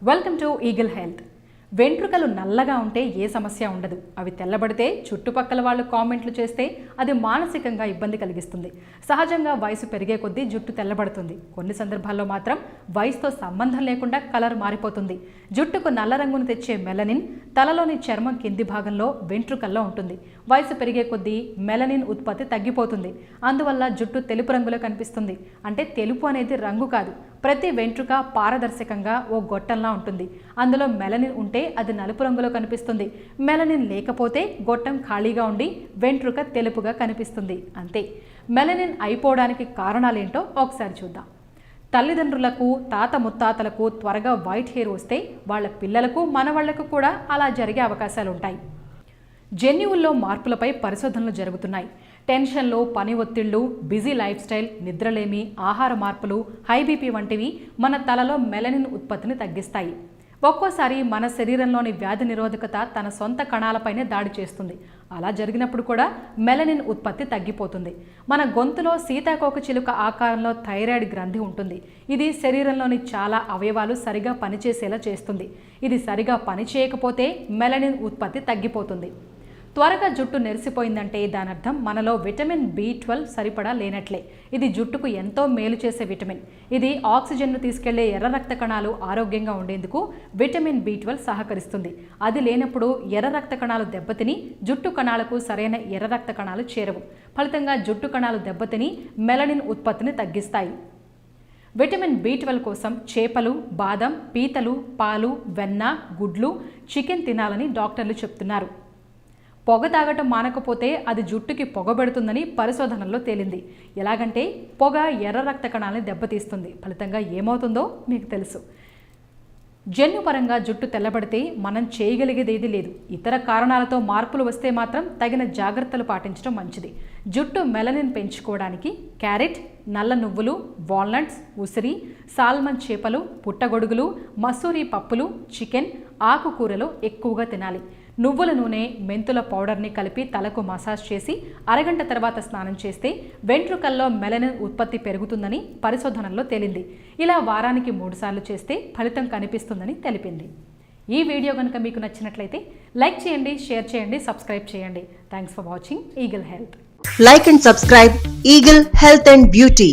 Welcome to eagle health. వెంట్రుకలు నల్లగా ఉంటే ఏ సమస్య ఉండదు. అవి తెల్లబడితే చుట్టుపక్కల వాళ్ళు కామెంట్లు చేస్తే అది మానసికంగా ఇబ్బంది కలిగిస్తుంది. సహజంగా వయసు పెరిగే కొద్దీ జుట్టు తెల్లబడుతుంది. కొన్ని సందర్భాల్లో మాత్రం వయసుతో సంబంధం లేకుండా కలర్ మారిపోతుంది. జుట్టుకు నల్ల రంగును తెచ్చే మెలనిన్ తలలోని చర్మం కింది భాగంలో వెంట్రుకల్లో ఉంటుంది. వయసు పెరిగే కొద్దీ మెలనిన్ ఉత్పత్తి తగ్గిపోతుంది. అందువల్ల జుట్టు తెలుపు రంగులో కనిపిస్తుంది. అంటే తెలుపు అనేది రంగు కాదు, ప్రతి వెంట్రుక పారదర్శకంగా ఓ గొట్టంలా ఉంటుంది. అందులో మెలనిన్ ఉంటే అది నలుపు రంగులో కనిపిస్తుంది. మెలనిన్ లేకపోతే గొట్టం ఖాళీగా ఉండి వెంట్రుక తెలుపుగా కనిపిస్తుంది. అంతే. మెలనిన్ అయిపోవడానికి కారణాలేంటో ఒకసారి చూద్దాం. తల్లిదండ్రులకు, తాత ముత్తాతలకు త్వరగా వైట్ హెయిర్ వస్తే వాళ్ళ పిల్లలకు, మనవాళ్లకు కూడా అలా జరిగే అవకాశాలు ఉంటాయి. జన్యువుల్లో మార్పులపై పరిశోధనలు జరుగుతున్నాయి. టెన్షన్లు, పని ఒత్తిళ్లు, బిజీ లైఫ్ స్టైల్, నిద్రలేమి, ఆహార మార్పులు, హై బీపీ వంటివి మన తలలో మెలనిన్ ఉత్పత్తిని తగ్గిస్తాయి. ఒక్కోసారి మన శరీరంలోని వ్యాధి నిరోధకత తన సొంత కణాలపైనే దాడి చేస్తుంది. అలా జరిగినప్పుడు కూడా మెలనిన్ ఉత్పత్తి తగ్గిపోతుంది. మన గొంతులో సీతాకోక చిలుక ఆకారంలో థైరాయిడ్ గ్రంథి ఉంటుంది. ఇది శరీరంలోని చాలా అవయవాలు సరిగా పనిచేసేలా చేస్తుంది. ఇది సరిగా పనిచేయకపోతే మెలనిన్ ఉత్పత్తి తగ్గిపోతుంది. త్వరగా జుట్టు నెరిసిపోయిందంటే దాని అర్థం మనలో విటమిన్ B12 సరిపడా లేనట్లే. ఇది జుట్టుకు ఎంతో మేలు చేసే విటమిన్. ఇది ఆక్సిజన్ను తీసుకెళ్లే ఎర్ర రక్త కణాలు ఆరోగ్యంగా ఉండేందుకు విటమిన్ B12 సహకరిస్తుంది. అది లేనప్పుడు ఎర్ర రక్త కణాలు దెబ్బతిని జుట్టు కణాలకు సరైన ఎర్ర రక్త కణాలు చేరవు. ఫలితంగా జుట్టు కణాలు దెబ్బతిని మెలనిన్ ఉత్పత్తిని తగ్గిస్తాయి. విటమిన్ B12 కోసం చేపలు, బాదం, పీతలు, పాలు, వెన్న, గుడ్లు, చికెన్ తినాలని డాక్టర్లు చెప్తున్నారు. పొగ తాగటం మానకపోతే అది జుట్టుకి పొగబెడుతుందని పరిశోధనల్లో తేలింది. ఎలాగంటే పొగ ఎర్ర రక్త కణాలని దెబ్బతీస్తుంది. ఫలితంగా ఏమవుతుందో మీకు తెలుసు. జన్యుపరంగా జుట్టు తెల్లబడితే మనం చేయగలిగేది ఏదీ లేదు. ఇతర కారణాలతో మార్పులు వస్తే మాత్రం తగిన జాగ్రత్తలు పాటించడం మంచిది. జుట్టు మెలనిన్ పెంచుకోవడానికి క్యారెట్, నల్ల నువ్వులు, వాల్నట్స్, ఉసిరి, సాల్మన్ చేపలు, పుట్టగొడుగులు, మసూరి పప్పులు, చికెన్, ఆకుకూరలు ఎక్కువగా తినాలి. నువ్వుల నూనె, మెంతుల పౌడర్ని కలిపి తలకు మసాజ్ చేసి అరగంట తర్వాత స్నానం చేస్తే వెంట్రుకల్లో మెలనిన్ ఉత్పత్తి పెరుగుతుందని పరిశోధనల్లో తేలింది. ఇలా వారానికి 3 సార్లు చేస్తే ఫలితం కనిపిస్తుందని తెలిపింది. ఈ వీడియో కనుక మీకు నచ్చినట్లయితే లైక్ చేయండి, షేర్ చేయండి, సబ్స్క్రైబ్ చేయండి. Thanks for watching eagle health. Like and subscribe Eagle Health and Beauty.